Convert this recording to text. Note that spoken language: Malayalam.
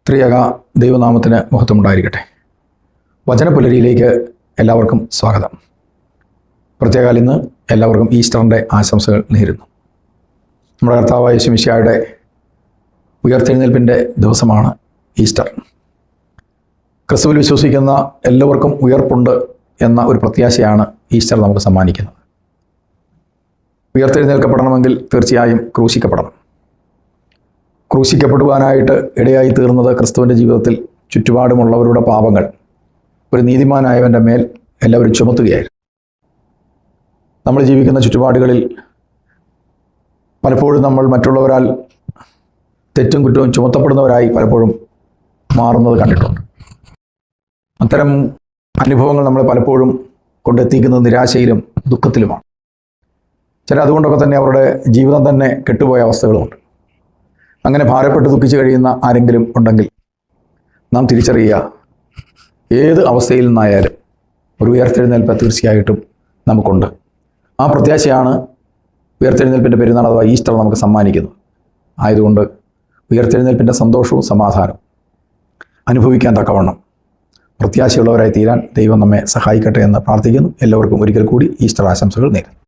ത്രിയേക ദൈവനാമത്തിന് മഹത്വമുണ്ടായിരിക്കട്ടെ. വചനപുലരിയിലേക്ക് എല്ലാവർക്കും സ്വാഗതം. പ്രത്യേകാൽ ഇന്ന് എല്ലാവർക്കും ഈസ്റ്ററിൻ്റെ ആശംസകൾ നേരുന്നു. നമ്മുടെ കർത്താവായ യേശു മിശിഹായുടെ ഉയർത്തെഴുന്നേൽപ്പിൻ്റെ ദിവസമാണ് ഈസ്റ്റർ. ക്രിസ്തുവിൽ വിശ്വസിക്കുന്ന എല്ലാവർക്കും ഉയർപ്പുണ്ട് എന്ന ഒരു പ്രത്യാശയാണ് ഈസ്റ്റർ നമുക്ക് സമ്മാനിക്കുന്നത്. ഉയർത്തെഴുന്നേൽക്കപ്പെടണമെങ്കിൽ തീർച്ചയായും ക്രൂശിക്കപ്പെടണം. ക്രൂശിക്കപ്പെടുവാനായിട്ട് ഇടയായി തീർന്നത് ക്രിസ്തുവിൻ്റെ ജീവിതത്തിൽ ചുറ്റുപാടുമുള്ളവരുടെ പാപങ്ങൾ ഒരു നീതിമാനായവൻ്റെ മേൽ എല്ലാവരും ചുമത്തുകയായിരുന്നു. നമ്മൾ ജീവിക്കുന്ന ചുറ്റുപാടുകളിൽ പലപ്പോഴും നമ്മൾ മറ്റുള്ളവരാൽ തെറ്റും കുറ്റവും ചുമത്തപ്പെടുന്നവരായി പലപ്പോഴും മാറുന്നത് കണ്ടിട്ടുണ്ട്. അത്തരം അനുഭവങ്ങൾ നമ്മൾ പലപ്പോഴും കൊണ്ടെത്തിക്കുന്നത് നിരാശയിലും ദുഃഖത്തിലുമാണ്. ചില അതുകൊണ്ടൊക്കെ തന്നെ അവരുടെ ജീവിതം തന്നെ കെട്ടുപോയ അവസ്ഥകളുമുണ്ട്. അങ്ങനെ ഭാരപ്പെട്ട് ദുഃഖിച്ച് കഴിയുന്ന ആരെങ്കിലും ഉണ്ടെങ്കിൽ നാം തിരിച്ചറിയുക, ഏത് അവസ്ഥയിൽ നിന്നായാലും ഒരു ഉയർത്തെഴുന്നേൽപ്പ് തീർച്ചയായിട്ടും നമുക്കുണ്ട്. ആ പ്രത്യാശയാണ് ഉയർത്തെഴുന്നേൽപ്പിൻ്റെ പെരുന്നാൾ അഥവാ ഈസ്റ്റർ നമുക്ക് സമ്മാനിക്കുന്നത്. ആയതുകൊണ്ട് ഉയർത്തെഴുന്നേൽപ്പിൻ്റെ സന്തോഷവും സമാധാനവും അനുഭവിക്കാൻ തക്കവണ്ണം പ്രത്യാശയുള്ളവരായി തീരാൻ ദൈവം നമ്മെ സഹായിക്കട്ടെ എന്ന് പ്രാർത്ഥിക്കുന്നു. എല്ലാവർക്കും ഒരിക്കൽ കൂടി ഈസ്റ്റർ ആശംസകൾ നേരുന്നു.